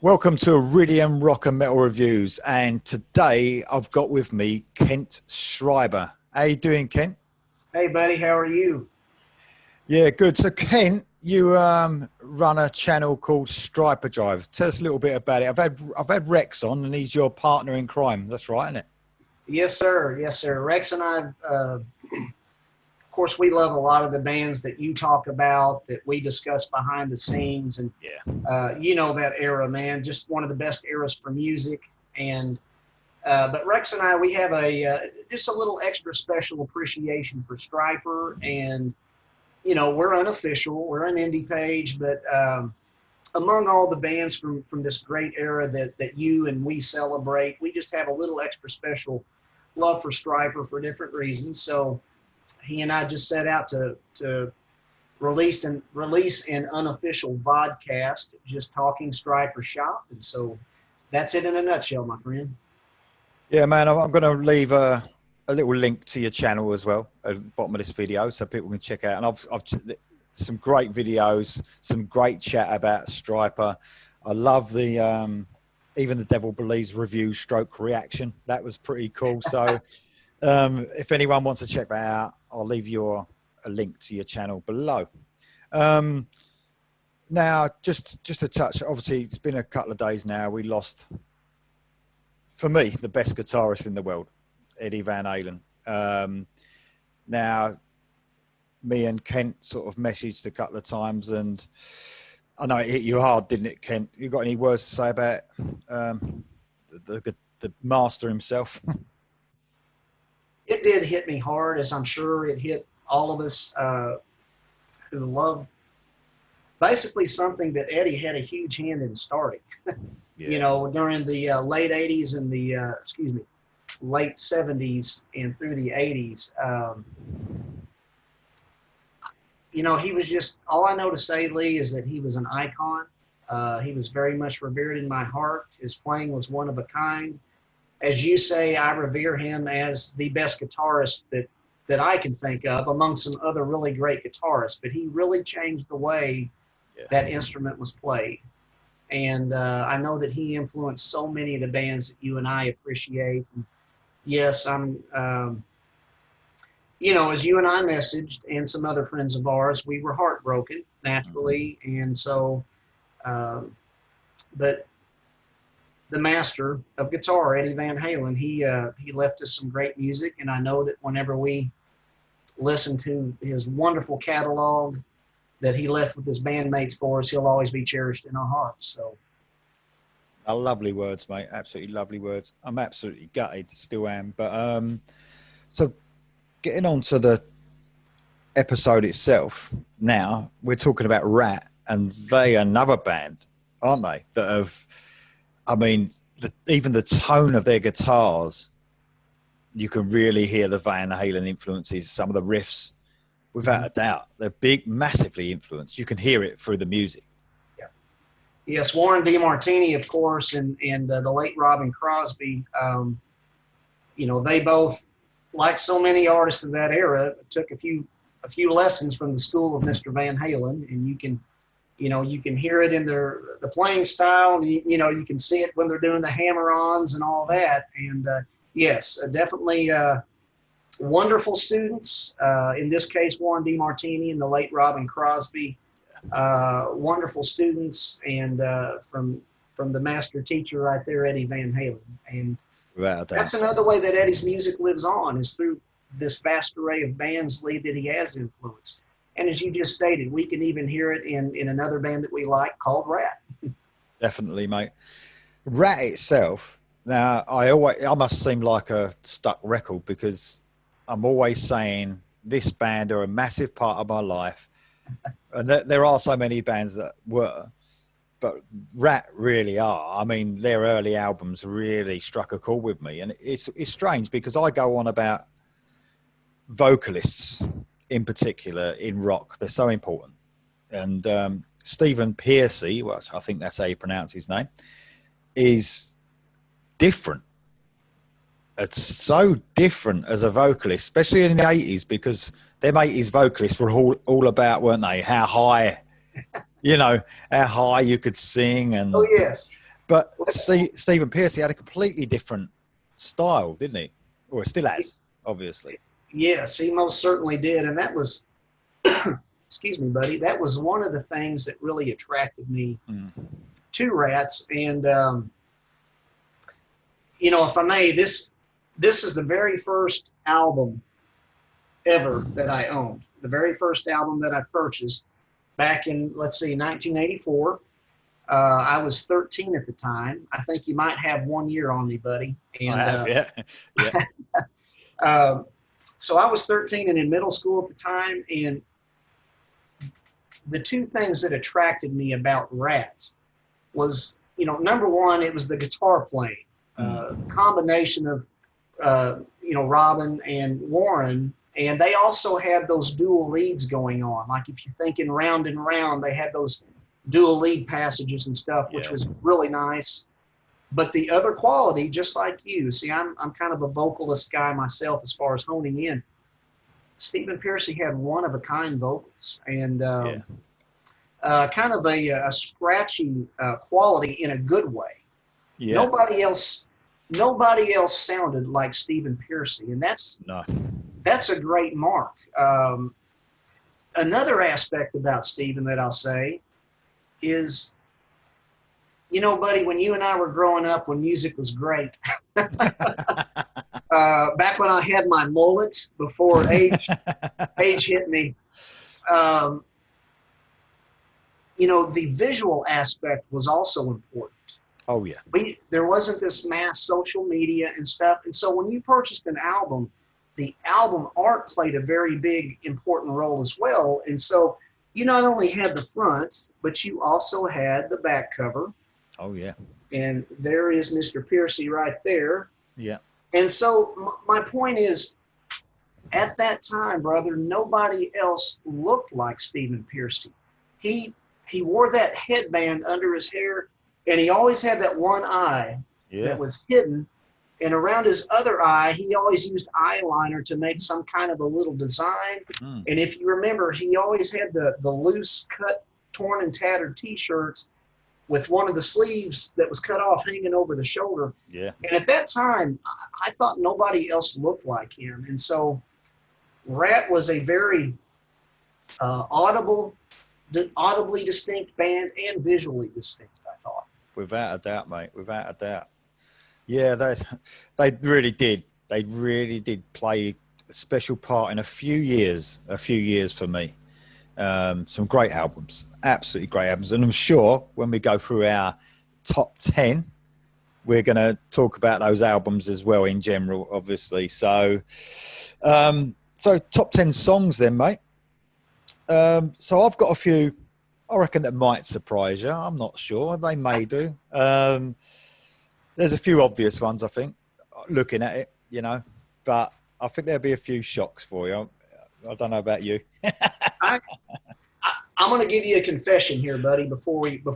Welcome to Iridium Rock and Metal Reviews, and today I've got with me Kent Schrieber. How you doing, Kent? Hey, buddy, how are you? Yeah, good. So, Kent, you run a channel called Stryperdrive. Tell us a little bit about it. I've had Rex on, and he's your partner in crime. That's right, isn't it? Yes, sir. Yes, sir. Rex and I, of course, we love a lot of the bands that you talk about, that we discuss behind the scenes, and Yeah. you know that era, man. Just one of the best eras for music. And but Rex and I, we have a just a little extra special appreciation for Stryper, and we're unofficial, we're an indie page, but among all the bands from this great era that you and we celebrate, we just have a little extra special love for Stryper for different reasons. So he and I just set out to release an unofficial vodcast, just talking Stryper shop, and so that's it in a nutshell, my friend. Yeah, man, I'm going to leave a little link to your channel as well at the bottom of this video so people can check out. And I've some great videos, some great chat about Stryper. I love the Even the Devil Believes review stroke reaction. That was pretty cool. So if anyone wants to check that out, I'll leave a link to your channel below. Now, just to touch, obviously, it's been a couple of days now. We lost, for me, the best guitarist in the world, Eddie Van Halen. Now, me and Kent sort of messaged a couple of times, and I know it hit you hard, didn't it, Kent? You got any words to say about the master himself? It did hit me hard, as I'm sure it hit all of us who love basically something that Eddie had a huge hand in starting. Yeah. During the late 80s and the late 70s and through the 80s. He was just, all I know to say, Lee, is that he was an icon. He was very much revered in my heart. His playing was one of a kind. As you say, I revere him as the best guitarist that I can think of, among some other really great guitarists. But he really changed the way that instrument was played. And I know that he influenced so many of the bands that you and I appreciate. And yes, I'm, as you and I messaged, and some other friends of ours, we were heartbroken, naturally. And so, but the master of guitar, Eddie Van Halen, he left us some great music. And I know that whenever we listen to his wonderful catalog that he left with his bandmates for us, he'll always be cherished in our hearts. So, Lovely words, mate. Absolutely lovely words. I'm absolutely gutted, still am. But so getting on to the episode itself, now we're talking about Ratt, and they are another band, aren't they? That have, I mean, even the tone of their guitars, you can really hear the Van Halen influences. Some of the riffs, without a doubt, they're big, massively influenced. You can hear it through the music. yeah. Yes, Warren DeMartini, of course, and the late Robin Crosby. They both, like so many artists of that era, took a few lessons from the school of Mr. Van Halen, and you can hear it in the playing style. You can see it when they're doing the hammer-ons and all that. And yes, definitely wonderful students. In this case, Warren DeMartini and the late Robin Crosby, wonderful students, and from the master teacher right there, Eddie Van Halen. And that's another way that Eddie's music lives on, is through this vast array of bands, Lee, that he has influenced. And as you just stated, we can even hear it in another band that we like called Ratt. Definitely, mate. Ratt itself, now I must seem like a stuck record, because I'm always saying this band are a massive part of my life. And there are so many bands that were, but Ratt really are. I mean, their early albums really struck a chord with me. And it's strange, because I go on about vocalists in particular in rock. They're so important. And Stephen Pearcy, well, I think that's how you pronounce his name, is different. It's so different as a vocalist, especially in the 80s, because them 80s vocalists were all about, weren't they, how high, how high you could sing. And Oh, yes. But Let's, Stephen Pearcy had a completely different style, didn't he? Or still has, obviously. yes, he most certainly did. And that was, excuse me, buddy, that was one of the things that really attracted me to Rats. And, you know, if I may, this is the very first album ever that I owned. The very first album that I purchased back in, let's see, 1984. I was 13 at the time. I think you might have 1 year on me, buddy. And, I have, yeah. so I was 13 and in middle school at the time. And the two things that attracted me about Ratt was, you know, number one, it was the guitar playing. Combination of, you know, Robin and Warren. And they also had those dual leads going on. Like if you think in Round and Round, they had those dual lead passages and stuff, which was really nice. But the other quality, just like you, see, I'm kind of a vocalist guy myself as far as honing in. Stephen Pearcy had one-of-a-kind vocals and kind of a scratchy quality in a good way. Yeah. Nobody else sounded like Stephen Pearcy, and that's a great mark. Another aspect about Stephen that I'll say is, you know, buddy, when you and I were growing up, when music was great, back when I had my mullet before age hit me, you know, the visual aspect was also important. Oh, yeah. There wasn't this mass social media and stuff. And so when you purchased an album, the album art played a very big, important role as well. And so you not only had the front, but you also had the back cover. Oh, yeah. And there is Mr. Pearcy right there. Yeah. And so my point is, at that time, brother, nobody else looked like Stephen Pearcy. He wore that headband under his hair, and he always had that one eye that was hidden. And around his other eye, he always used eyeliner to make some kind of a little design. And if you remember, he always had the loose cut, torn and tattered T-shirts with one of the sleeves that was cut off hanging over the shoulder. Yeah. And at that time, I thought nobody else looked like him. And so Ratt was a very audibly distinct band and visually distinct, I thought. Without a doubt, mate. Without a doubt. Yeah, they really did. They really did play a special part in a few years for me. Some great albums, absolutely great albums. And I'm sure when we go through our top 10, we're going to talk about those albums as well in general, obviously. So top 10 songs then, mate. So I've got a few, I reckon, that might surprise you. I'm not sure. They may do. There's a few obvious ones, I think, looking at it, you know, but I think there'll be a few shocks for you. I don't know about you. I'm going to give you a confession here, buddy, before we we're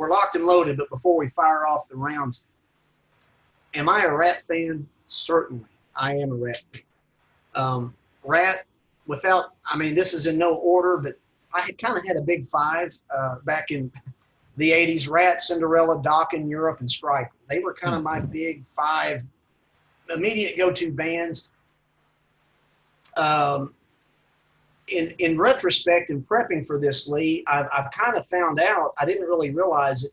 locked and loaded, but before we fire off the rounds. Am I a Ratt fan? Certainly. I am a Ratt fan. Ratt, this is in no order, but I kind of had a big five back in the 80s. Ratt, Cinderella, Dokken, Europe, and Stryper. They were kind of my big five immediate go-to bands. In retrospect, in prepping for this, Lee, I've kind of found out, I didn't really realize it,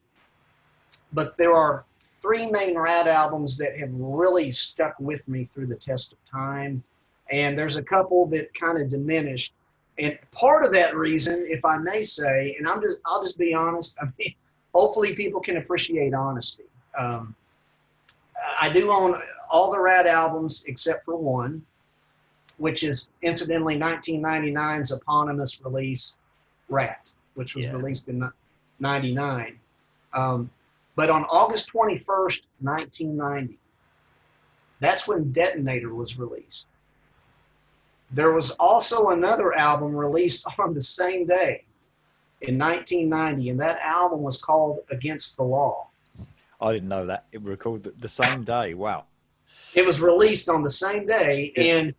but there are three main Ratt albums that have really stuck with me through the test of time. And there's a couple that kind of diminished. And part of that reason, if I may say, and I'll just be honest, I mean, hopefully people can appreciate honesty. I do own all the Ratt albums except for one, which is incidentally 1999's eponymous release, Ratt, which was released in 99. But on August 21st, 1990, that's when Detonator was released. There was also another album released on the same day in 1990, and that album was called Against the Law. I didn't know that. It was recorded the same day. Wow. It was released on the same day, and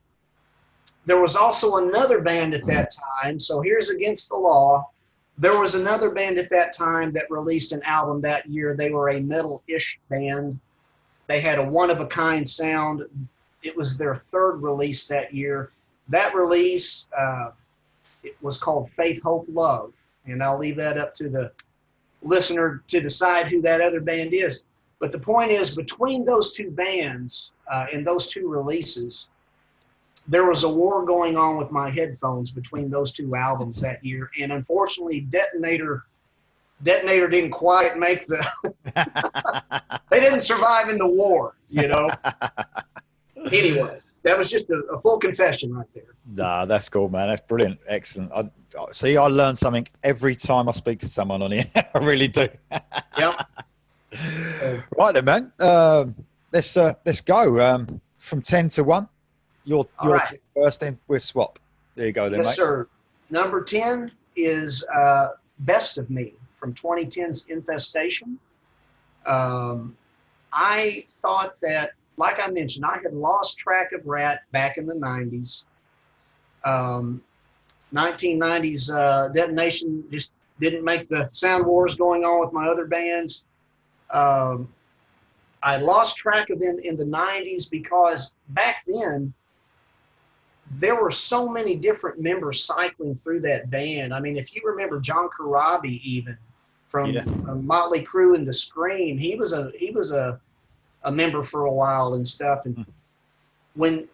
there was also another band at that time. So here's Against the Law. There was another band at that time that released an album that year. They were a metal-ish band. They had a one-of-a-kind sound. It was their third release that year. That release, it was called Faith, Hope, Love. And I'll leave that up to the listener to decide who that other band is. But the point is, between those two bands and those two releases, there was a war going on with my headphones between those two albums that year. And unfortunately, Detonator didn't quite make the they didn't survive in the war, you know. Anyway, that was just a full confession right there. Nah, that's cool, man. That's brilliant. Excellent. I learn something every time I speak to someone on here. I really do. Yep. Right then, man. Let's go. From 10 to 1. You're right. First, then we'll swap. There you go, then, Yes, mate. sir. Number 10 is Best of Me from 2010's Infestation. I thought that, like I mentioned, I had lost track of Ratt back in the 90s. 1990s Detonation just didn't make the sound wars going on with my other bands. I lost track of them in the 90s because back then, there were so many different members cycling through that band. I mean, if you remember John Karabi, even from Motley Crue and the Scream, he was a member for a while and stuff. And when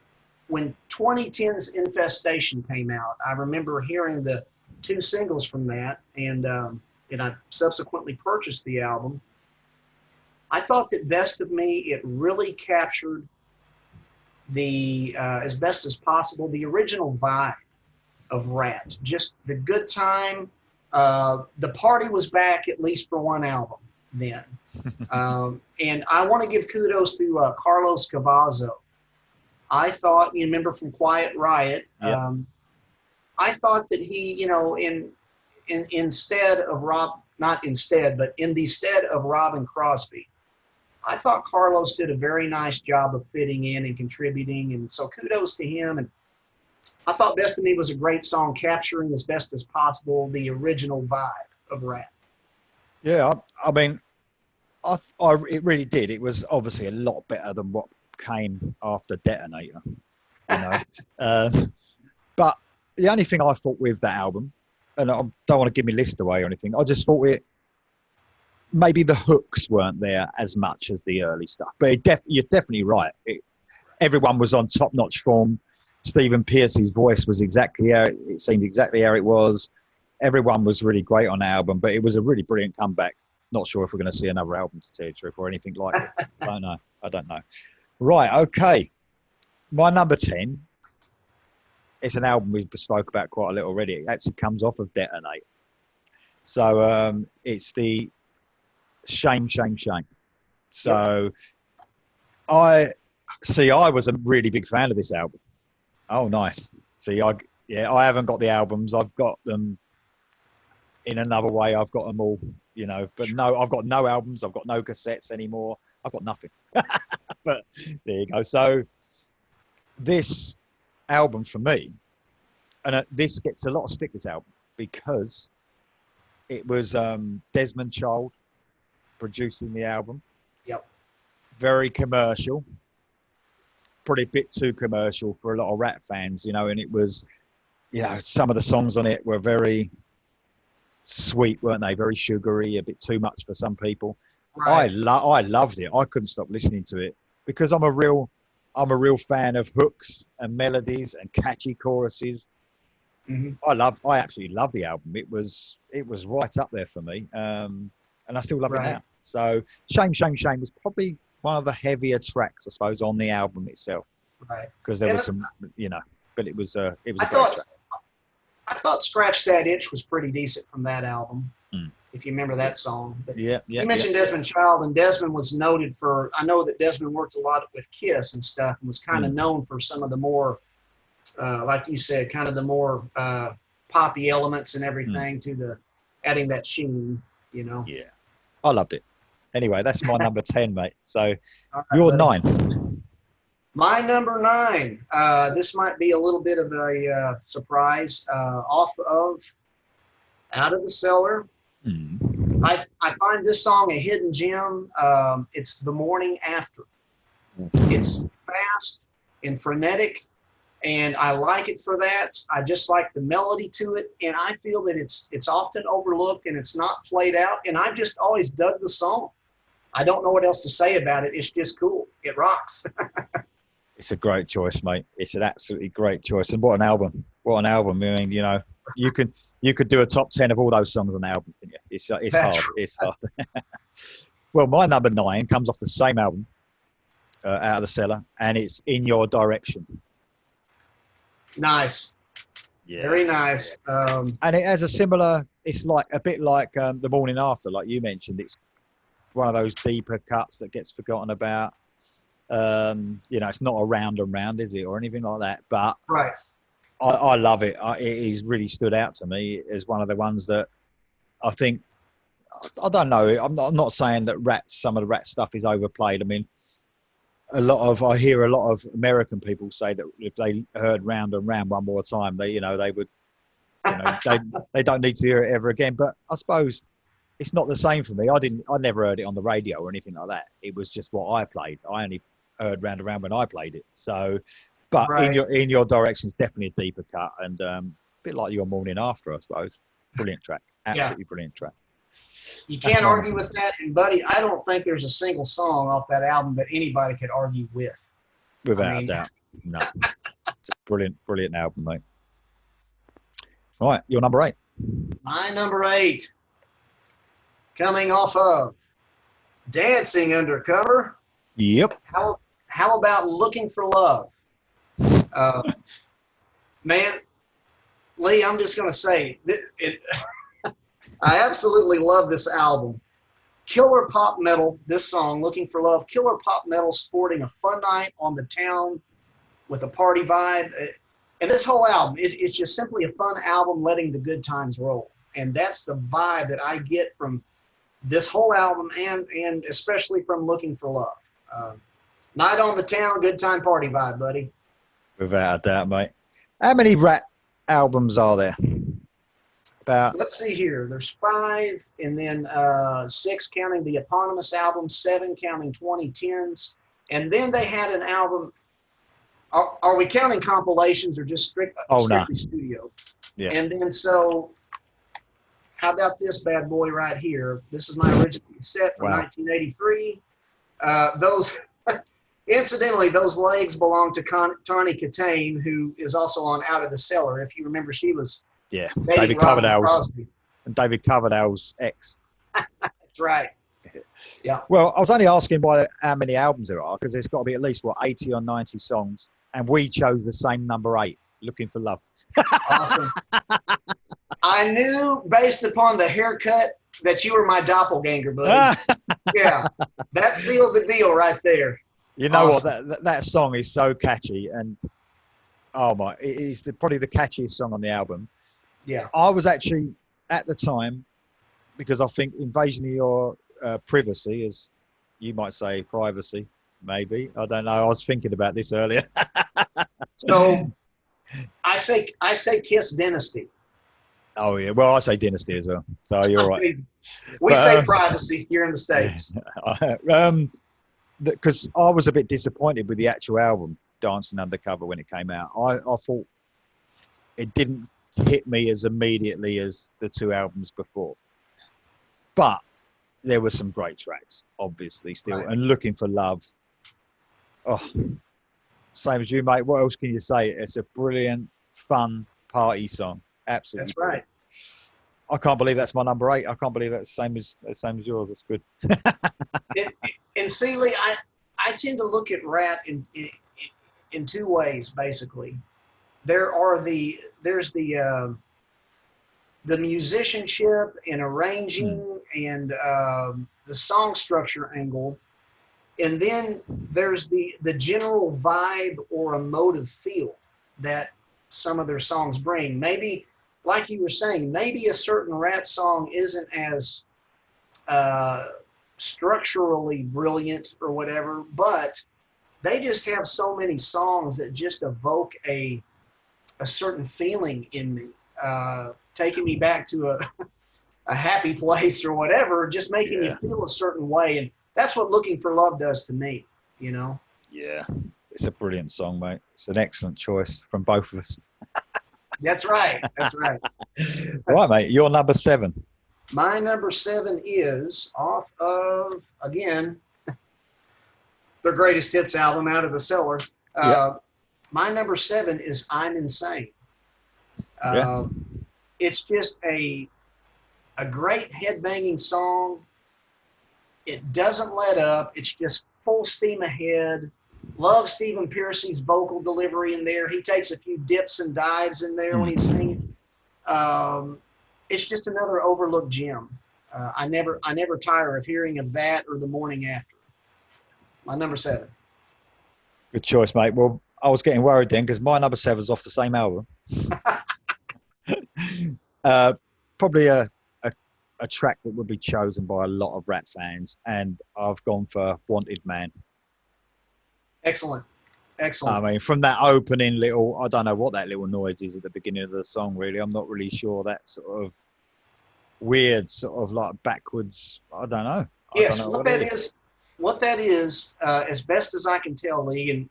2010's Infestation came out, I remember hearing the 2 singles from that, and I subsequently purchased the album. I thought that Best of Me, it really captured the as best as possible the original vibe of Ratt. Just the good time. The party was back at least for one album then. And I want to give kudos to Carlos Cavazo. I thought, you remember from Quiet Riot, I thought that he, you know, instead of not instead, but in the stead of Robin Crosby, I thought Carlos did a very nice job of fitting in and contributing, and so kudos to him. And I thought Best of Me was a great song, capturing as best as possible the original vibe of Ratt. Yeah, I mean, it really did. It was obviously a lot better than what came after Detonator, you know. But the only thing I thought with that album, and I don't want to give my list away or anything, I just thought maybe the hooks weren't there as much as the early stuff. But you're definitely right. Everyone was on top-notch form. Stephen Pearce's voice was it seemed exactly how it was. Everyone was really great on the album, but it was a really brilliant comeback. Not sure if we're going to see another album to tell you the truth or anything like that. I don't know. Right, okay. My number 10, it's an album we spoke about quite a little already. It actually comes off of Detonate. So it's the Shame. So I was a really big fan of this album. Oh, nice. See, I haven't got the albums. I've got them in another way. I've got them all, you know, but no, I've got no albums. I've got no cassettes anymore. I've got nothing. But there you go. So this album for me, and this gets a lot of stick, this album, because it was Desmond Child producing the album. Yep. Very commercial. Probably a bit too commercial for a lot of Ratt fans, you know, and it was, you know, some of the songs on it were very sweet, weren't they? Very sugary, a bit too much for some people. Right. I loved it. I couldn't stop listening to it because I'm a real fan of hooks and melodies and catchy choruses. Mm-hmm. I absolutely love the album. It was right up there for me. And I still love it now. So Shame was probably one of the heavier tracks, I suppose, on the album itself. Right. Because there was some, you know, but it was a great track. I thought Scratch That Itch was pretty decent from that album, if you remember that song. But you mentioned Desmond Child, and Desmond was noted for, I know that Desmond worked a lot with Kiss and stuff and was kind of known for some of the more, like you said, kind of the more poppy elements and everything to adding that sheen, you know. Yeah, I loved it. Anyway, that's my number 10, mate. So you're 9. My number 9. This might be a little bit of a surprise. Off of Out of the Cellar. I find this song a hidden gem. It's The Morning After. It's fast and frenetic, and I like it for that. I just like the melody to it, and I feel that it's often overlooked and it's not played out, and I've just always dug the song. I don't know what else to say about it. It's just cool. It rocks. It's a great choice, mate. It's an absolutely great choice. And what an album. What an album. I mean, you know, you could do a top 10 of all those songs on the album. It's hard. Right. It's hard. Well, my number 9 comes off the same album, Out of the Cellar, and it's In Your Direction. Nice. Yeah. Very nice. And it has a similar, it's like a bit like The Morning After, like you mentioned. It's one of those deeper cuts that gets forgotten about. You know, it's not a round and round, is it, or anything like that? But right. I love it. It has really stood out to me as one of the ones that I think, I don't know. I'm not saying that some of the Ratt stuff is overplayed. I mean, I hear a lot of American people say that if they heard Round and Round one more time, they would, they don't need to hear it ever again. But I suppose it's not the same for me. I never heard it on the radio or anything like that. It was just what I played. I only heard Round and Round when I played it. So, but right. In Your Direction is definitely a deeper cut, and a bit like Your Morning After, I suppose. Brilliant track. Absolutely brilliant track. You can't argue with that. And, buddy, I don't think there's a single song off that album that anybody could argue with. Without a doubt. No. It's a brilliant, brilliant album, mate. All right, your number 8. My number 8, coming off of Dancing Undercover. Yep. How about Looking for Love? Man, Lee, I'm just going to say, I absolutely love this album. Killer pop metal, this song, Looking for Love, killer pop metal sporting a fun night on the town with a party vibe. And this whole album, it's just simply a fun album letting the good times roll. And that's the vibe that I get from this whole album and especially from Looking for Love. Night on the town, good time party vibe, buddy. Without a doubt, mate. How many Ratt albums are there? Let's see here. There's 5, and then 6 counting the eponymous album, 7 counting 2010s, and then they had an album. Are we counting compilations or just strictly studio? Yeah. And then so, how about this bad boy right here? This is my original set from 1983. Incidentally, those legs belong to Tawny Katane, who is also on Out of the Cellar. If you remember, she was David Coverdale's and David Coverdale's ex. That's right. Yeah. Well, I was only asking how many albums there are, because there's got to be at least 80 or 90 songs, and we chose the same number 8, Looking for Love. Awesome. I knew based upon the haircut that you were my doppelganger, buddy. Yeah, that sealed the deal right there. You know awesome. What? That song is so catchy, and it is probably the catchiest song on the album. Yeah. I was actually at the time, because I think Invasion of Your Privacy, as you might say, privacy, maybe. I don't know. I was thinking about this earlier. So, I say Kiss Dynasty. Oh yeah, well I say Dynasty as well. So you're right. We say privacy here in the States. Because I was a bit disappointed with the actual album, Dancing Undercover, when it came out. I thought it didn't hit me as immediately as the 2 albums before. But there were some great tracks, obviously, still. Right. And Looking for Love. Oh, same as you, mate. What else can you say? It's a brilliant, fun party song. Absolutely. That's right. I can't believe that's my number 8. I can't believe that's the same as yours. That's good. And see, Lee, I tend to look at Ratt in 2 ways, basically. There's the musicianship and arranging and the song structure angle, and then there's the general vibe or emotive feel that some of their songs bring. Maybe, like you were saying, maybe a certain Ratt song isn't as structurally brilliant or whatever, but they just have so many songs that just evoke a certain feeling in me. taking me back to a happy place or whatever, just making you feel a certain way. And that's what Looking for Love does to me, you know? Yeah. It's a brilliant song, mate. It's an excellent choice from both of us. That's right. That's right. Right, mate. You're number 7. My number 7 is off of, again, their greatest hits album, Out of the Cellar. My number 7 is I'm Insane. It's just a great headbanging song. It doesn't let up. It's just full steam ahead. Love Stephen Pearcy's vocal delivery in there. He takes a few dips and dives in there when he's singing. It's just another overlooked gem. I never tire of hearing of that or The Morning After. My number 7. Good choice, mate. Well, I was getting worried then because my number 7's off the same album. Probably a track that would be chosen by a lot of Ratt fans, and I've gone for Wanted Man. Excellent. I mean, from that opening little, I don't know what that little noise is at the beginning of the song, really. I'm not really sure. That sort of weird, sort of like backwards, I don't know. Yes, what that is, as best as I can tell, Lee, and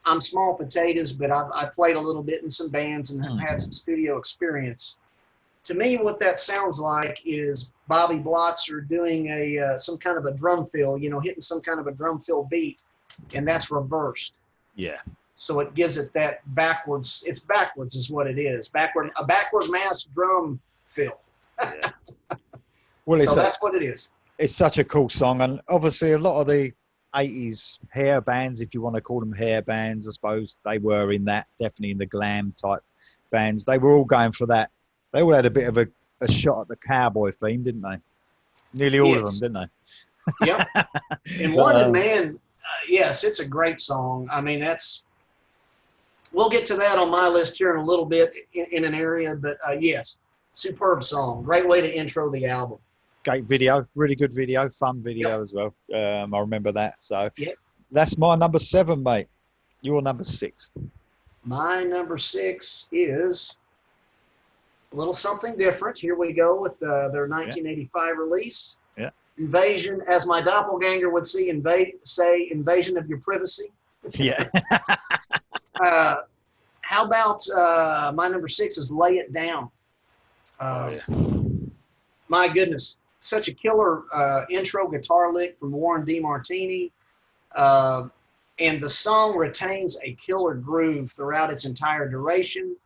I'm small potatoes, but I've played a little bit in some bands and have had some studio experience. To me, what that sounds like is Bobby Blotzer doing some kind of a drum fill, hitting some kind of a drum fill beat, and that's reversed. Yeah. So it gives it that backwards. It's backwards is what it is. A backward mass drum fill. Yeah. Well, so that's what it is. It's such a cool song, and obviously a lot of the 80s hair bands, if you want to call them hair bands, I suppose they were in that, definitely in the glam type bands. They were all going for that. They all had a bit of a shot at the cowboy theme, didn't they? Nearly all of them, didn't they? Yep. And Wanted Man, yes, it's a great song. I mean, we'll get to that on my list here in a little bit in an area, but yes, superb song. Great way to intro the album. Great video, really good video, fun video as well. I remember that. So that's my number 7, mate. Your number 6. My number 6 is a little something different. Here we go with their 1985 release. Yeah. Invasion, as my doppelganger would say, invasion of your privacy. Yeah. How about my number 6 is Lay It Down. My goodness. Such a killer intro guitar lick from Warren DeMartini. And the song retains a killer groove throughout its entire duration.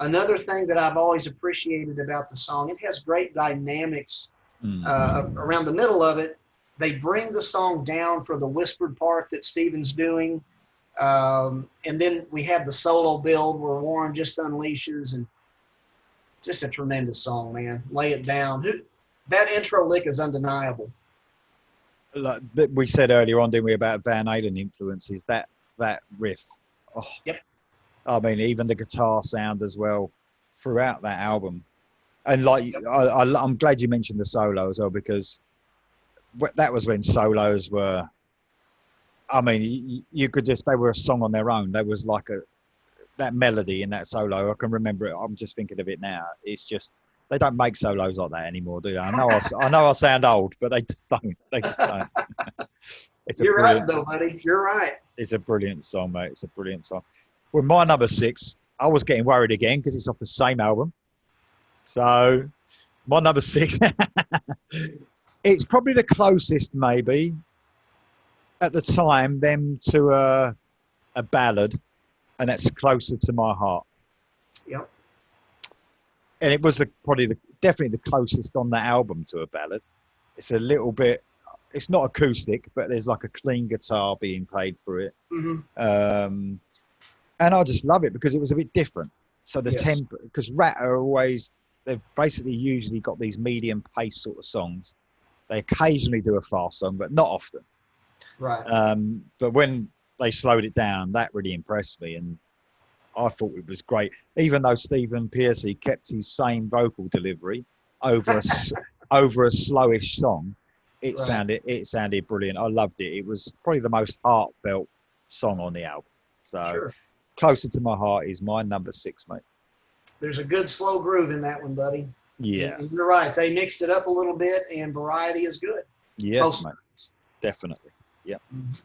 Another thing that I've always appreciated about the song, it has great dynamics around the middle of it. They bring the song down for the whispered part that Stephen's doing. And then we have the solo build where Warren just unleashes, and just a tremendous song, man. Lay It Down. That intro lick is undeniable. Like we said earlier on, didn't we, about Van Halen influences, that riff. Oh, yep. I mean, even the guitar sound as well throughout that album. And like, I'm glad you mentioned the solo as well, because that was when solos were, I mean, you could just, they were a song on their own. There was like that melody in that solo. I can remember it. I'm just thinking of it now. It's just, they don't make solos like that anymore, do they? I know I sound old, but they just don't. They just don't. You're right, though, buddy. You're right. It's a brilliant song, mate. It's a brilliant song. Well, my number 6, I was getting worried again because it's off the same album. So my number 6, it's probably the closest, maybe, at the time, them to a ballad, and that's Closer to My Heart. Yep. And it was definitely the closest on that album to a ballad. It's a little bit, it's not acoustic, but there's like a clean guitar being played through it. Mm-hmm. And I just love it because it was a bit different. So the tempo, because Ratt are always, they've basically usually got these medium pace sort of songs. They occasionally do a fast song, but not often. Right. But when they slowed it down, that really impressed me. And I thought it was great, even though Stephen Pearcy kept his same vocal delivery over a slowish song. It sounded brilliant. I loved it. It was probably the most heartfelt song on the album. So Closer to My Heart is my number 6, mate. there's a good slow groove in that one, buddy. Yeah. And you're right. They mixed it up a little bit, and variety is good. Yes, Most mate. times. Definitely. Yeah. Mhm.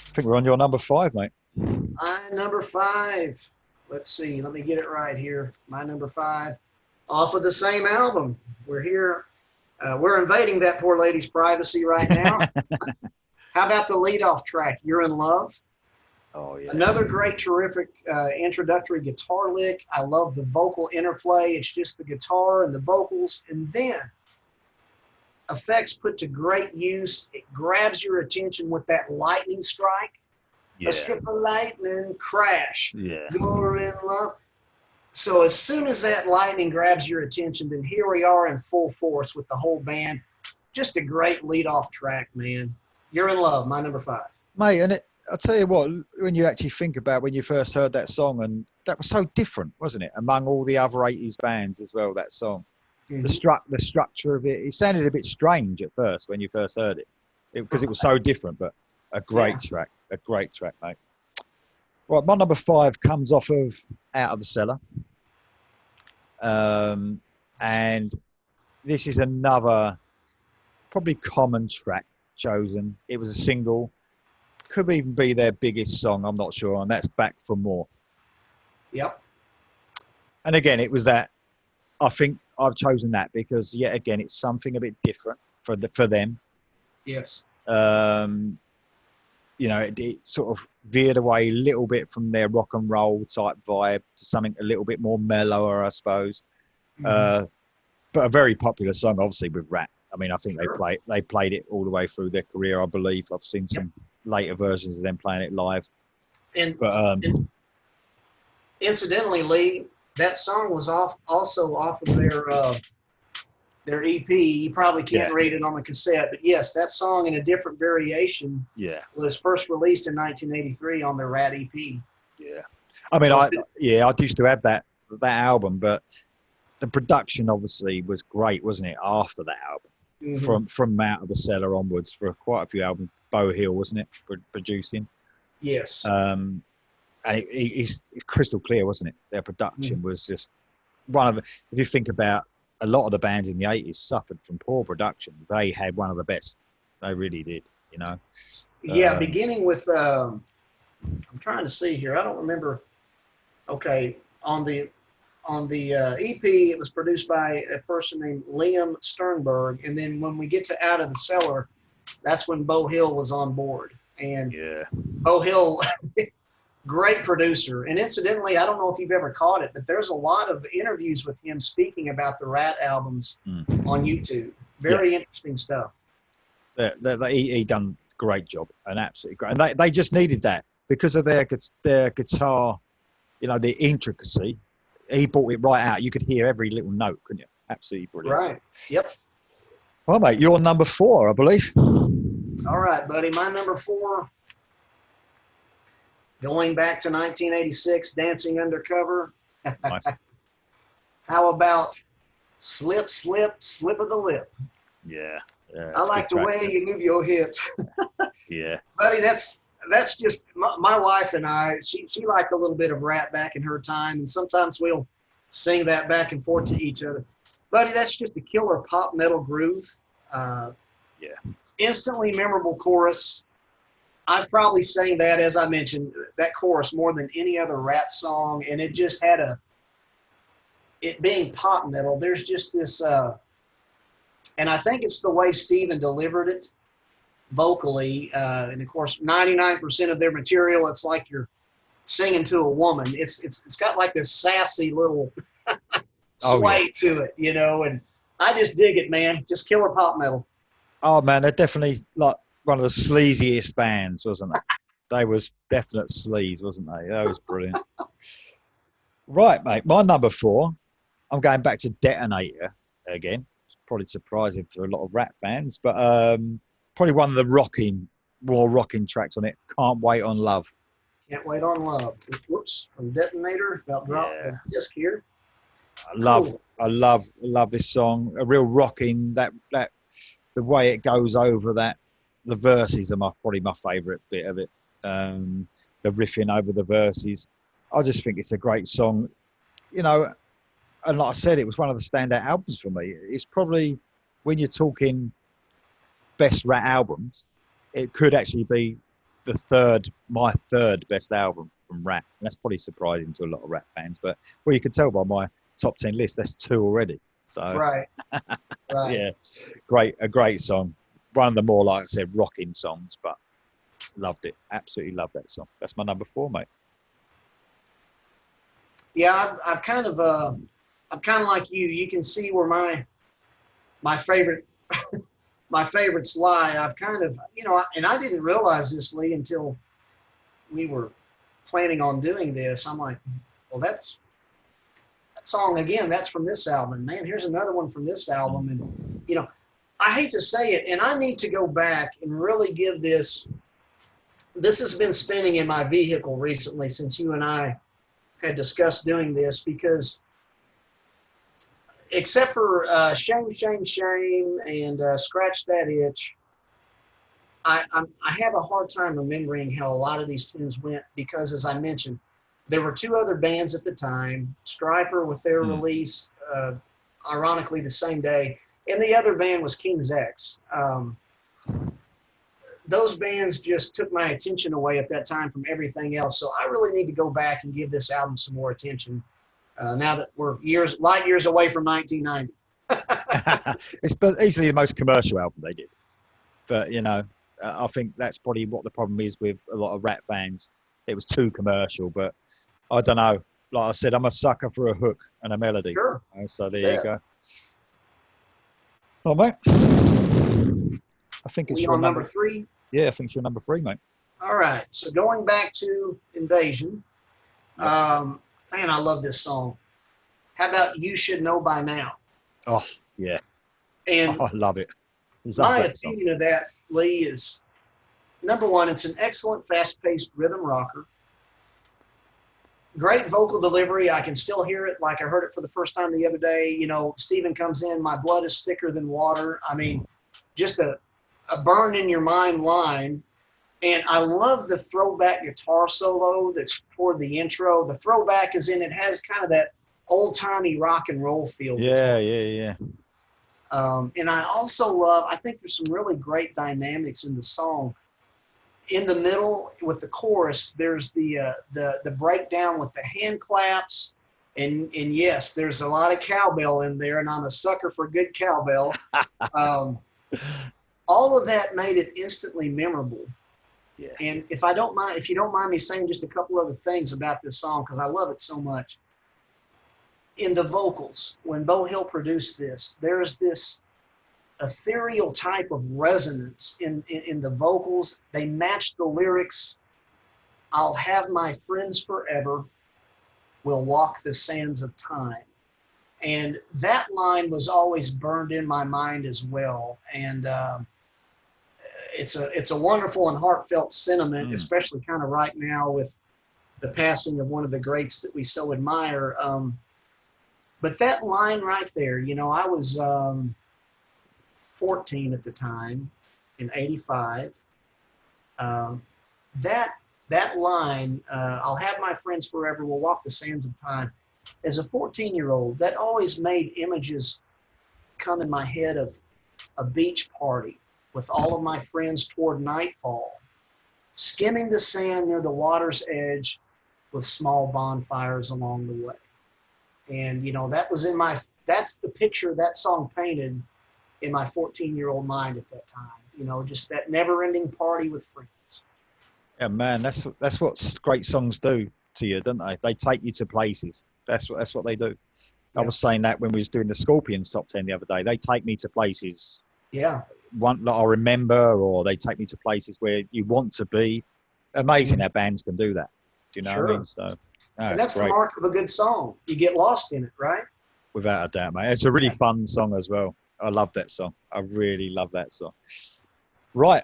I think we're on your number 5, mate. My number 5. Let's see. Let me get it right here. My number 5, off of the same album. We're here. We're invading that poor lady's privacy right now. How about the leadoff track, "You're in Love"? Oh, yeah. Another great, terrific introductory guitar lick. I love the vocal interplay. It's just the guitar and the vocals. And then effects put to great use. It grabs your attention with that lightning strike. Yeah. A strip of lightning, crash. Yeah. You're in love. So as soon as that lightning grabs your attention, then here we are in full force with the whole band. Just a great lead-off track, man. "You're in Love," my number 5. Mate, and I'll tell you what, when you actually think about when you first heard that song, and that was so different, wasn't it, among all the other 80s bands as well, that song. Mm-hmm. The structure of it sounded a bit strange at first when you first heard it because it was so different, but a great track, mate. Right, my number 5 comes off of Out of the Cellar. And this is another probably common track chosen. It was a single, could even be their biggest song, I'm not sure, and that's "Back for More." Yep. And again, it was that, I think I've chosen that because yet again, it's something a bit different for them. Yes. It sort of veered away a little bit from their rock and roll type vibe to something a little bit more mellower, I suppose. Mm-hmm. But a very popular song, obviously, with Ratt. I mean, I think Sure. they played it all the way through their career, I believe. I've seen some later versions of them playing it live. And incidentally, Lee, that song was also off of their EP. You probably can't read it on the cassette, but yes, that song in a different variation was first released in 1983 on their Ratt EP. Yeah. I mean, I used to have that album, but the production obviously was great, wasn't it, after that album? Mm-hmm. From Out of the Cellar onwards for quite a few albums. Bo Hill, wasn't it, producing? Yes. And it's crystal clear, wasn't it? Their production was just one of the. If you think about a lot of the bands in the 80s suffered from poor production, they had one of the best. They really did, you know. Yeah, beginning with I'm trying to see here. I don't remember. Okay, on the EP, it was produced by a person named Liam Sternberg, and then when we get to Out of the Cellar, that's when Bo Hill was on board. And Bo Hill, great producer. And incidentally, I don't know if you've ever caught it, but there's a lot of interviews with him speaking about the Ratt albums on YouTube. Very interesting stuff. He done a great job, an absolutely great. And they just needed that because of their guitar, the intricacy. He brought it right out. You could hear every little note, couldn't you? Absolutely brilliant. Right. Yep. Well, mate, you're number 4, I believe. All right, buddy. My number 4, going back to 1986, Dancing Undercover. Nice. How about Slip, Slip, Slip of the Lip? Yeah. I like the way you move your hips. Yeah. Buddy, that's just my wife and I. She liked a little bit of Ratt back in her time, and sometimes we'll sing that back and forth to each other. Buddy, that's just a killer pop metal groove. Instantly memorable chorus. I probably sang that, as I mentioned, that chorus more than any other Ratt song, and it just had it being pop metal, there's just this, and I think it's the way Steven delivered it vocally, and of course 99% of their material, it's like you're singing to a woman. It's got like this sassy little sway to it, and I just dig it, man. Just killer pop metal. Oh man, they're definitely like one of the sleaziest bands, wasn't they? They was definite sleaze, wasn't they? That was brilliant. Right, mate, my number 4, I'm going back to Detonator again. It's probably surprising for a lot of Ratt fans, but probably one of the more rocking tracks on it. Can't Wait on Love. Can't Wait on Love. Whoops, from Detonator. About dropped the disc here. I love this song. A real rocking, that the way it goes over that. The verses are probably my favourite bit of it. The riffing over the verses. I just think it's a great song. you know, and like I said, it was one of the standout albums for me. It's probably, when you're talking best Rat albums, it could actually be my third best album from Rat. And that's probably surprising to a lot of Rat fans, but well, you can tell by my top 10 list, that's two already. So Right. Right. yeah, a great song. One of the more, like I said, rocking songs, but loved it. Absolutely loved that song. That's my number 4, mate. Yeah, I'm kind of like you. You can see where my favorite my favorites lie. I've kind of, and I didn't realize this, Lee, until we were planning on doing this. I'm like, well, that song again. That's from this album. Man, here's another one from this album, and I hate to say it, and I need to go back and really give this. This has been spinning in my vehicle recently since you and I had discussed doing this, because except for Shame, Shame, Shame and Scratch That Itch, I have a hard time remembering how a lot of these tunes went, because, as I mentioned, there were two other bands at the time, Stryper with their release, ironically the same day, and the other band was King's X. Those bands just took my attention away at that time from everything else. So I really need to go back and give this album some more attention now that we're light years away from 1990. It's easily the most commercial album they did. But, I think that's probably what the problem is with a lot of Rat fans. It was too commercial, but I don't know. Like I said, I'm a sucker for a hook and a melody. Sure. So there you go. Oh, mate. I think it's your number 3. Yeah, I think it's your number 3, mate. All right. So going back to Invasion, man, I love this song. How about You Should Know By Now? Oh, yeah. And I love it. My opinion of that, Lee, is number one, it's an excellent fast-paced rhythm rocker. Great vocal delivery. I can still hear it like I heard it for the first time the other day. Steven comes in, my blood is thicker than water. I mean, just a burn in your mind line. And I love the throwback guitar solo that's toward the intro. The throwback is it has kind of that old-timey rock and roll feel. Yeah. And I also love, I think there's some really great dynamics in the song. In the middle with the chorus, there's the breakdown with the hand claps. And yes, there's a lot of cowbell in there, and I'm a sucker for good cowbell. All of that made it instantly memorable. Yeah. And if you don't mind me saying just a couple other things about this song, because I love it so much. In the vocals, when Beau Hill produced this, there's this ethereal type of resonance in the vocals. They match the lyrics. I'll have my friends forever. We'll walk the sands of time. And that line was always burned in my mind as well. And it's a wonderful and heartfelt sentiment, especially kind of right now with the passing of one of the greats that we so admire. But that line right there, I was 14 at the time in 85. That line, I'll have my friends forever, we'll walk the sands of time. As a 14-year-old, that always made images come in my head of a beach party with all of my friends toward nightfall, skimming the sand near the water's edge with small bonfires along the way. And, that's the picture that song painted in my 14-year-old mind at that time. Just that never-ending party with friends. Yeah, man, that's what great songs do to you, don't they? They take you to places. That's what they do. Yeah. I was saying that when we was doing the Scorpions top 10 the other day. They take me to places. Yeah. One that I remember, or they take me to places where you want to be. Amazing how bands can do that. Do you know what I mean? So, and that's great. The mark of a good song. You get lost in it, right? Without a doubt, mate. It's a really fun song as well. I love that song. I really love that song. Right.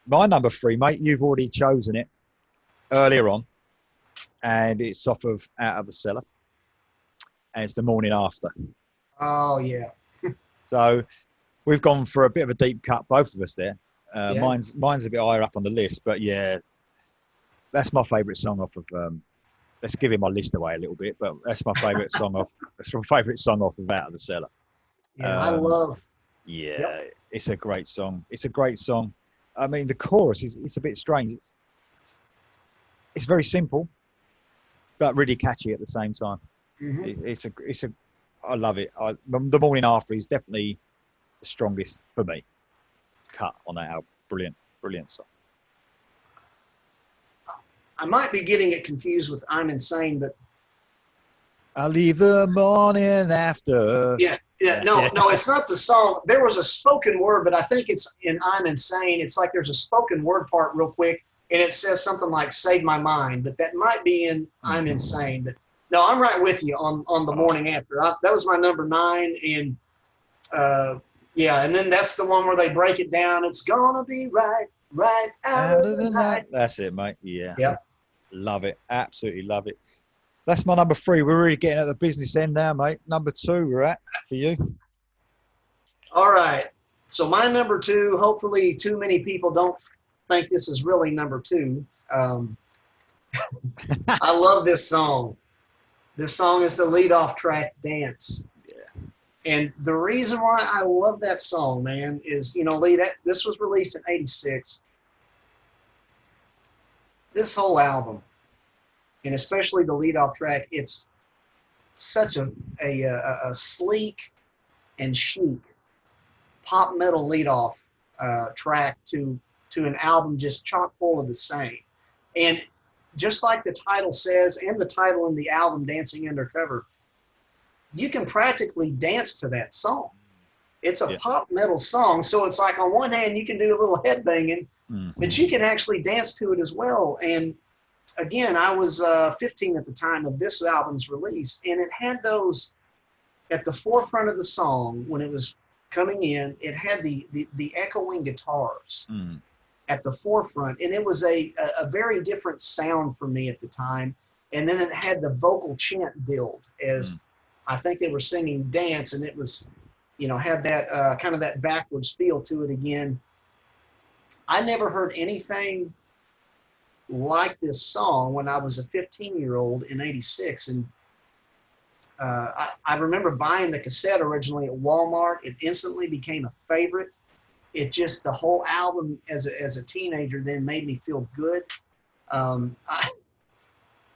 My number 3, mate, you've already chosen it earlier on. And it's off of Out of the Cellar. And it's The Morning After. Oh, yeah. So we've gone for a bit of a deep cut, both of us there. Mine's a bit higher up on the list. But, yeah, that's my favourite song off of let's give him my list away a little bit, but that's my favourite song off. That's my favourite song off of Out of the Cellar. Yeah, I love. Yeah, Yep. it's a great song. It's a great song. I mean, the chorus is it's a bit strange. It's very simple, but really catchy at the same time. Mm-hmm. It's a I love it. The Morning After is definitely the strongest for me. Cut on that album. Brilliant, brilliant song. I might be getting it confused with I'm Insane, but I'll leave the morning after. yeah, no, it's not the song. There was a spoken word, but I think it's in I'm Insane. It's like there's a spoken word part real quick, and it says something like "Save My Mind," but that might be in I'm Insane. But no, I'm right with you on the Morning After. That was my number 9, and yeah, and then that's the one where they break it down. It's gonna be right out of the night. That's it, mate. Yeah. Yep. Love it. Absolutely love it. That's my number 3. We're really getting at the business end now, mate. Number 2, we're at for you. All right. So my number 2, hopefully too many people don't think this is really number 2. I love this song. This song is the lead-off track, Dance. Yeah. And the reason why I love that song, man, is, Lee, this was released in 86. This whole album, and especially the lead-off track, it's such a sleek and chic pop metal lead-off track to an album just chock full of the same. And just like the title says, and the title in the album, Dancing Undercover, you can practically dance to that song. It's a pop metal song, so it's like on one hand you can do a little headbanging, but you can actually dance to it as well. And again, I was 15 at the time of this album's release, and it had those at the forefront of the song when it was coming in. It had the echoing guitars at the forefront, and it was a very different sound for me at the time. And then it had the vocal chant build as I think they were singing Dance, and it was, had that kind of that backwards feel to it again. I never heard anything like this song when I was a 15-year-old in 86. And I remember buying the cassette originally at Walmart. It instantly became a favorite. It just, the whole album as a teenager then made me feel good.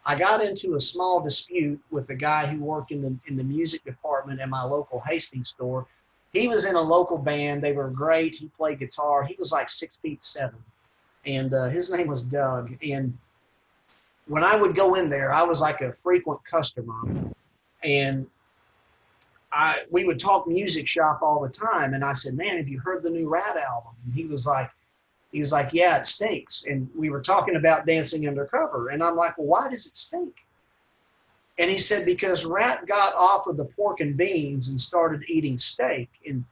I got into a small dispute with the guy who worked in the music department at my local Hastings store. He was in a local band. They were great. He played guitar. He was like 6'7", and his name was Doug. And when I would go in there, I was like a frequent customer, and we would talk music shop all the time. And I said, "Man, have you heard the new Ratt album?" And he was like, "Yeah, it stinks." And we were talking about Dancing Undercover, and I'm like, "Well, why does it stink?" And he said, "Because Ratt got off of the pork and beans and started eating steak." And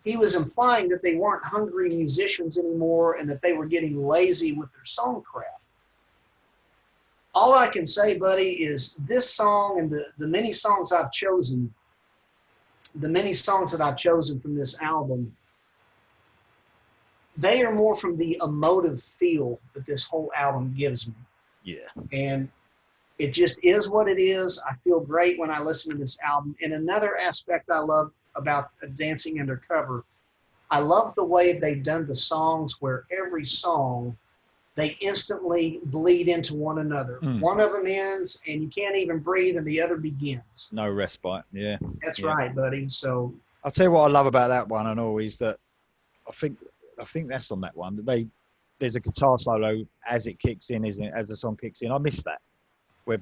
he was implying that they weren't hungry musicians anymore and that they were getting lazy with their songcraft. All I can say, buddy, is this song and the many songs I've chosen, the many songs that I've chosen from this album, they are more from the emotive feel that this whole album gives me. Yeah. And it just is what it is. I feel great when I listen to this album. And another aspect I love about Dancing Undercover, I love the way they've done the songs where every song, they instantly bleed into one another. One of them ends and you can't even breathe and the other begins. No respite. Yeah. That's right, buddy. So I'll tell you what I love about that one and all is that I think that's on that one. There's a guitar solo as it kicks in, isn't it? As the song kicks in. I miss that. Where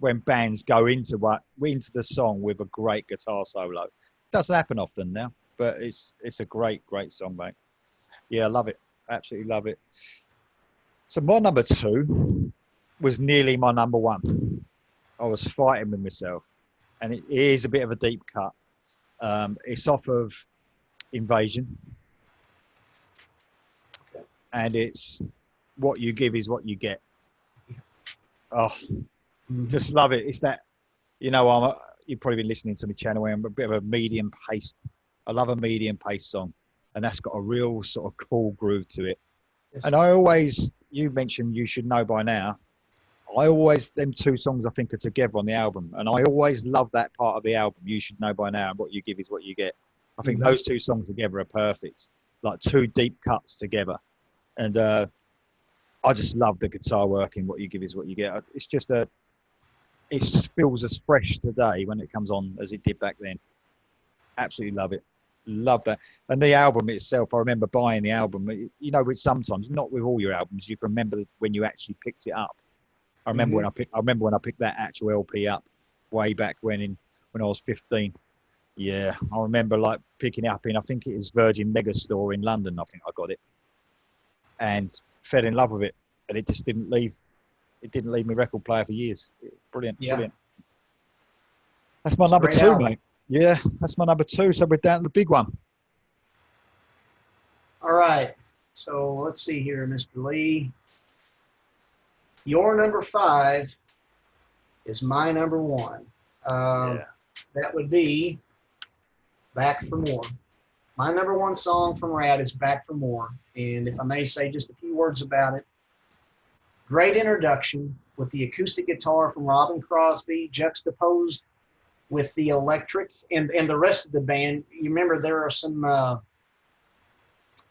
when bands go into the song with a great guitar solo. It doesn't happen often now, but it's a great song, mate. Yeah, I love it. Absolutely love it. So my number 2 was nearly my number 1. I was fighting with myself, and it is a bit of a deep cut. It's off of Invasion, and it's What You Give Is What You Get. Oh, just love it. It's that, you've probably been listening to my channel. I'm a bit of a medium paced. I love a medium paced song, and that's got a real sort of cool groove to it. Yes. And you mentioned You Should Know By Now. them two songs I think are together on the album, and I always love that part of the album. You should know by now, and what you give is what you get. I think those two songs together are perfect, like two deep cuts together, and I just love the guitar work in What You Give Is What You Get. It's just it feels as fresh today when it comes on as it did back then. Absolutely love it. Love that. And the album itself, I remember buying the album. You know, with sometimes, not with all your albums, you can remember when you actually picked it up. I remember when I picked that actual LP up way back when I was 15. Yeah, I remember like picking it up in, I think it is Virgin Megastore in London. I think I got it and fell in love with it, and it just didn't leave. It didn't leave me record player for years. Brilliant, brilliant. That's my number two, mate. Yeah, that's my number two. So we're down to the big one. All right. So let's see here, Mr. Lee. Your number 5 is my number 1. That would be Back for More. My number 1 song from Ratt is Back for More. And if I may say just a few words about it, great introduction with the acoustic guitar from Robin Crosby juxtaposed with the electric and the rest of the band. You remember there are some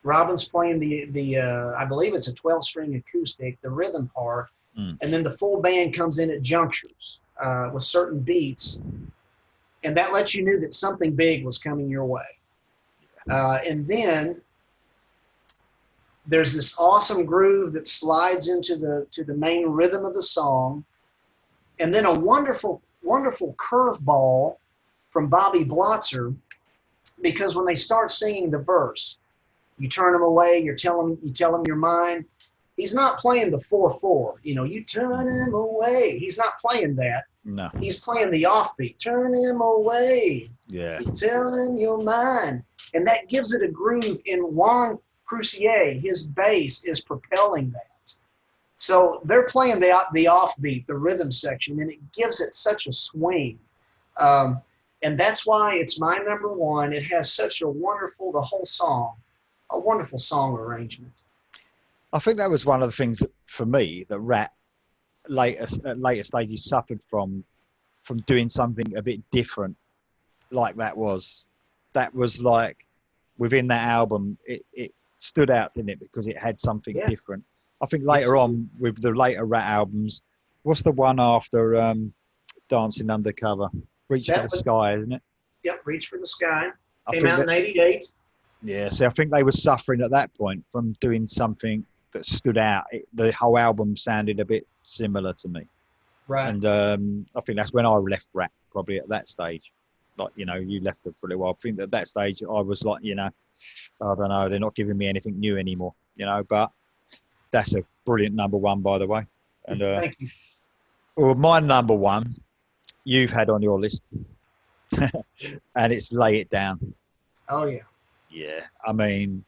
Robin's playing the I believe it's a 12-string acoustic, the rhythm part, and then the full band comes in at junctures with certain beats, and that lets you know that something big was coming your way. And then there's this awesome groove that slides into the main rhythm of the song, and then a wonderful curveball from Bobby Blotzer, because when they start singing the verse, you turn them away, you tell him your mind. He's not playing the 4/4. You know, you turn him away. He's not playing that. No. He's playing the offbeat. Turn him away. Yeah. You tell him your mind. And that gives it a groove. In Juan Crucier, his bass is propelling that. So they're playing the offbeat, the rhythm section, and it gives it such a swing. And that's why it's my number 1. It has such a wonderful song arrangement. I think that was one of the things that, for me, that Ratt at later stages suffered from doing something a bit different, like that was like within that album, it stood out, didn't it? Because it had something different. I think later on with the later Ratt albums, what's the one after Dancing Undercover? Reach for the Sky, isn't it? Yep, Reach for the Sky. Came out in '88. Yeah, so I think they were suffering at that point from doing something that stood out. The whole album sounded a bit similar to me. Right. And I think that's when I left Ratt, probably at that stage. Like, you know, you left it for a little while. I think at that stage I was like, you know, I don't know, they're not giving me anything new anymore, you know, but that's a brilliant number 1, by the way. And thank you. Well, my number 1 you've had on your list, and it's Lay It Down. Oh, yeah. Yeah, I mean,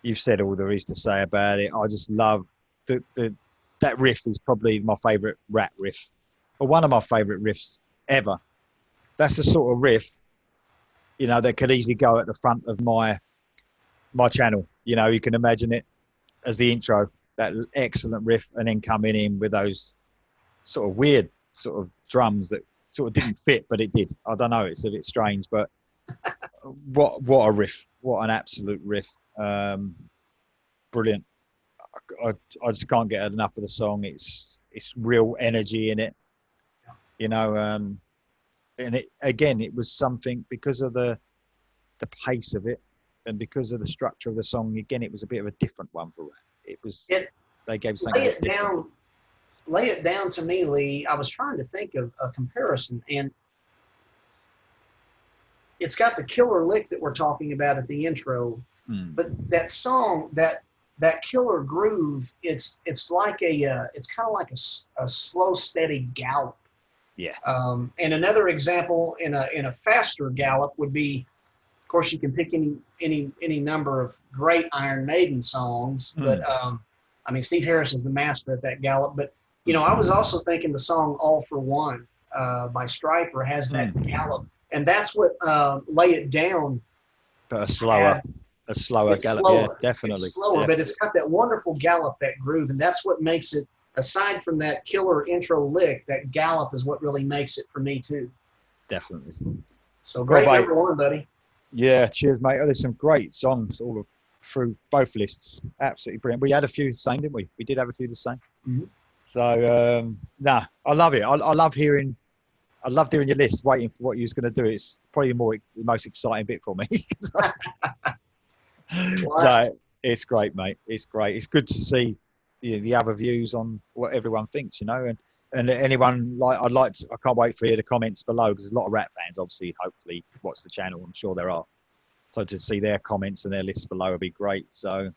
you've said all there is to say about it. I just love that riff is probably my favourite Ratt riff, or one of my favourite riffs ever. That's the sort of riff, you know, that could easily go at the front of my channel. You know, you can imagine it as the intro, that excellent riff, and then coming in with those sort of weird sort of drums that sort of didn't fit, but it did. I don't know, it's a bit strange, but what a riff. What an absolute riff. Brilliant. I just can't get enough of the song. It's real energy in it, you know, and it was something because of the pace of it and because of the structure of the song. Again, it was a bit of a different one for Ratt. They gave something different. Lay It Down to me, Lee. I was trying to think of a comparison, and it's got the killer lick that we're talking about at the intro, but that song, that killer groove, it's like it's kind of like a slow, steady gallop. Yeah. And another example in a faster gallop would be, of course, you can pick any number of great Iron Maiden songs, but I mean, Steve Harris is the master at that gallop. But you know, I was also thinking the song "All for One" by Stryper has that gallop, and that's what "Lay It Down." But a slower gallop. Slower. Yeah, definitely. It's slower, but it's got that wonderful gallop, that groove, and that's what makes it aside from that killer intro lick, that gallop is what really makes it for me too. Definitely. So great Well, mate, number one, buddy. yeah, cheers, mate. Oh, there's some great songs all of through both lists. Absolutely brilliant. We had a few the same, didn't we? We did have a few the same. Mm-hmm. So nah, I love it. I love hearing. I love doing your list, waiting for what you was going to do. It's probably the most exciting bit for me. No, it's great, mate. It's great. It's good to see the other views on what everyone thinks, and anyone I can't wait to hear the comments below because there's a lot of Ratt fans, obviously, hopefully watch the channel. I'm sure there are. So to see their comments and their lists below would be great. So,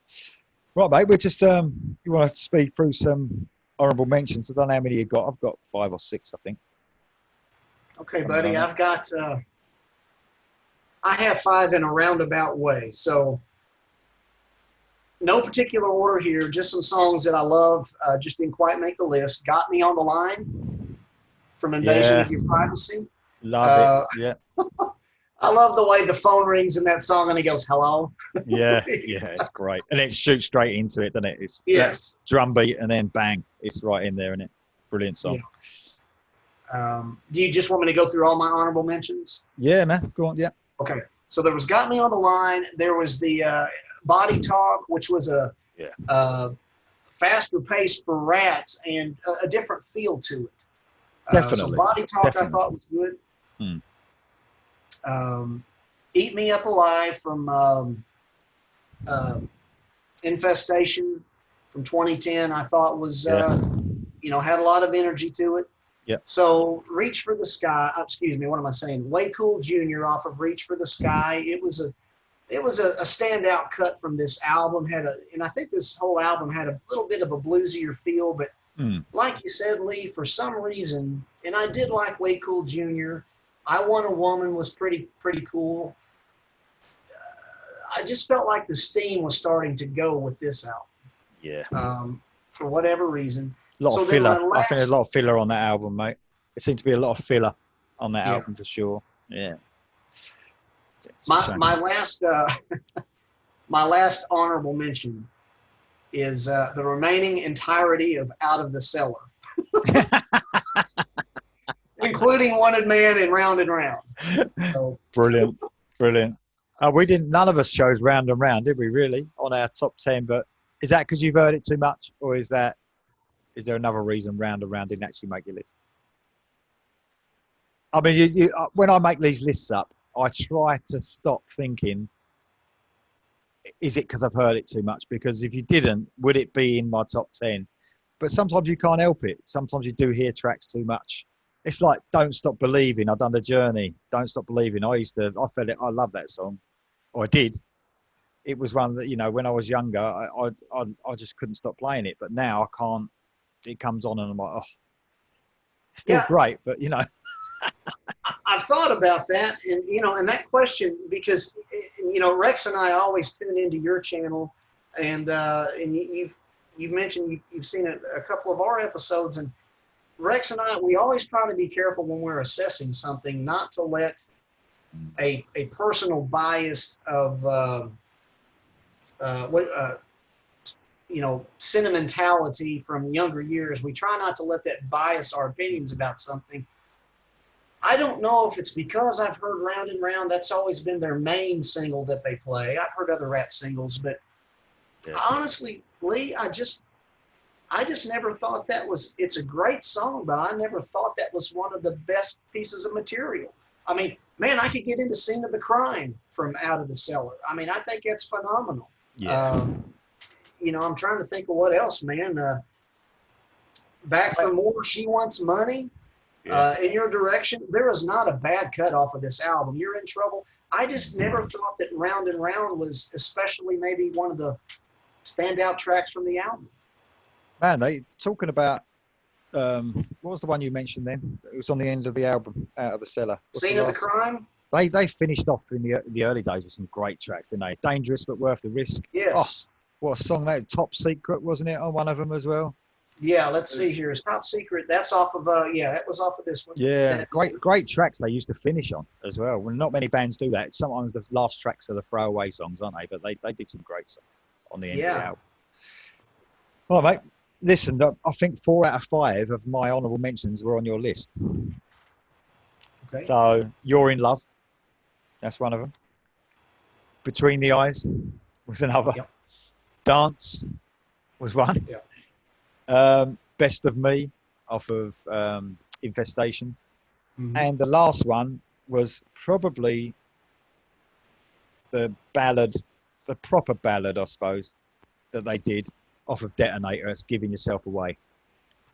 right, mate, we're just you want to speed through some honourable mentions. I don't know how many you got. I've got 5 or 6, I think. Okay, buddy. I've got. I have 5 in a roundabout way. So, no particular order here. Just some songs that I love. Just didn't quite make the list. Got Me on the Line from Invasion of Your Privacy. Love it. Yeah. I love the way the phone rings in that song and he goes, hello. Yeah, it's great. And it shoots straight into it, doesn't it? It's yes. Drum beat and then bang, it's right in there, isn't it? Brilliant song. Yeah. Do you just want me to go through all my honorable mentions? Yeah, man. Go on, yeah. Okay. So there was Got Me on the Line. There was the Body Talk, which was a faster pace for Rats and a different feel to it. Definitely. So Body Talk I thought was good. Eat Me Up Alive from Infestation from 2010 I thought was had a lot of energy to it. Yeah. So Reach for the Sky, excuse me, what am I saying? Way Cool Jr. off of Reach for the Sky. It was a standout cut from this album. And I think this whole album had a little bit of a bluesier feel, but like you said, Lee, for some reason, and I did like Way Cool Jr. I Want a Woman was pretty cool. I just felt like the steam was starting to go with this album. Yeah. For whatever reason. A lot of filler. I think there's a lot of filler on that album, mate. It seemed to be a lot of filler on that album for sure. Yeah. My last my last honorable mention is the remaining entirety of Out of the Cellar. Including Wanted Man and Round and Round. So. Brilliant. None of us chose Round and Round, did we really, on our top 10? But is that because you've heard it too much? Or is there another reason Round and Round didn't actually make your list? I mean, when I make these lists up, I try to stop thinking, is it because I've heard it too much? Because if you didn't, would it be in my top 10? But sometimes you can't help it. Sometimes you do hear tracks too much. It's like Don't Stop Believing. I've done The Journey. Don't Stop Believing. I felt it. I love that song. Or I did. It was one that, when I was younger, I just couldn't stop playing it. But now I can't. It comes on and I'm like, oh, still great. But, I've thought about that and that question because, Rex and I always tune into your channel and you've mentioned you've seen a couple of our episodes and Rex and I, we always try to be careful when we're assessing something, not to let a personal bias of, sentimentality from younger years. We try not to let that bias our opinions about something. I don't know if it's because I've heard Round and Round. That's always been their main single that they play. I've heard other Ratt singles, but honestly, Lee, I just never thought it's a great song, but I never thought that was one of the best pieces of material. I mean, man, I could get into Scene of the Crime from Out of the Cellar. I mean, I think it's phenomenal. Yeah. I'm trying to think of what else, man. Back for More, She Wants Money. In Your Direction, there is not a bad cut off of this album. You're in Trouble. I just never thought that Round and Round was especially maybe one of the standout tracks from the album. Man, they talking about what was the one you mentioned then? It was on the end of the album, Out of the Cellar. Scene of the Crime? They finished off in the early days with some great tracks, didn't they? Dangerous but Worth the Risk. Yes. Oh, what a song that! Top Secret, wasn't it, on one of them as well? Yeah, let's see here. It's Top Secret. That's off of that was off of this one. Yeah, great tracks they used to finish on as well. Well, not many bands do that. Sometimes the last tracks are the throwaway songs, aren't they? But they did some great songs on the end of the album. All right, mate. Listen, I think 4 out of 5 of my honourable mentions were on your list. Okay. So, You're in Love, that's one of them. Between the Eyes was another. Yep. Dance was one. Yep. Best of Me off of Infestation. Mm-hmm. And the last one was probably the ballad, the proper ballad, I suppose, that they did off of Detonator. It's Giving Yourself Away.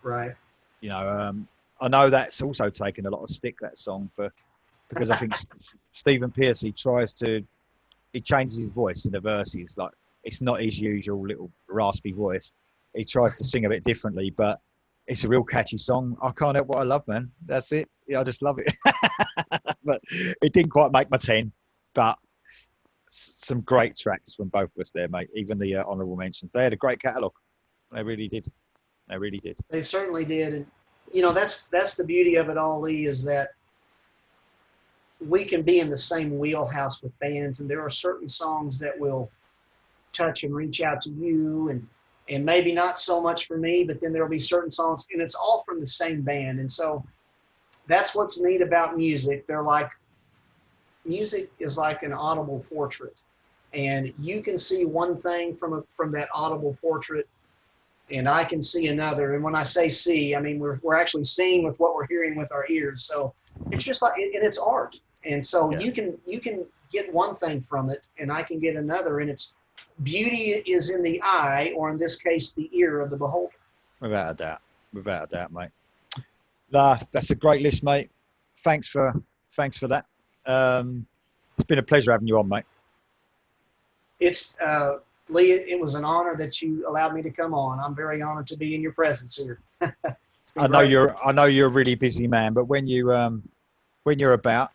Right. You know, I know that's also taken a lot of stick, that song, because I think Stephen Pierce, he changes his voice in the verses. Like, it's not his usual little raspy voice. He tries to sing a bit differently, but it's a real catchy song. I can't help what I love, man. That's it. Yeah, I just love it. But it didn't quite make my 10, but some great tracks from both of us there, mate. Even the honourable mentions. They had a great catalogue. They really did. They really did. They certainly did. And, you know, that's the beauty of it all, Lee, is that we can be in the same wheelhouse with bands, and there are certain songs that will touch and reach out to you, and maybe not so much for me, but then there'll be certain songs, and it's all from the same band. And so that's what's neat about music. Music is like an audible portrait, and you can see one thing from that audible portrait, and I can see another. And when I say see, I mean we're actually seeing with what we're hearing with our ears. So it's just like, and it's art. And so you can get one thing from it, and I can get another. And it's beauty is in the eye, or in this case, the ear of the beholder. Without a doubt, mate. That's a great list, mate. Thanks for that. It's been a pleasure having you on, mate. It's Lee, it was an honor that you allowed me to come on. I'm very honored to be in your presence here. I know you're a really busy man, but when you're about,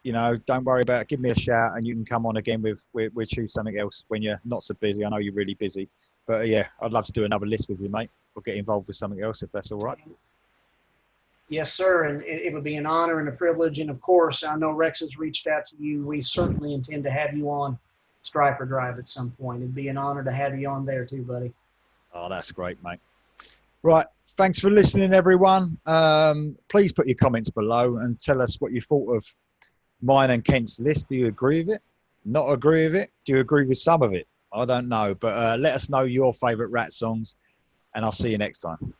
you know, don't worry about it. Give me a shout, and you can come on again we'll choose something else when you're not so busy. I know you're really busy, but yeah, I'd love to do another list with you, mate. We'll get involved with something else if that's all right. Yes, sir, and it would be an honor and a privilege. And of course, I know Rex has reached out to you. We certainly intend to have you on Stryperdrive at some point. It'd be an honor to have you on there too, buddy. Oh, that's great, mate. Right, thanks for listening, everyone. Please put your comments below and tell us what you thought of mine and Kent's list. Do you agree with it? Not agree with it? Do you agree with some of it? I don't know, but let us know your favourite Ratt songs, and I'll see you next time.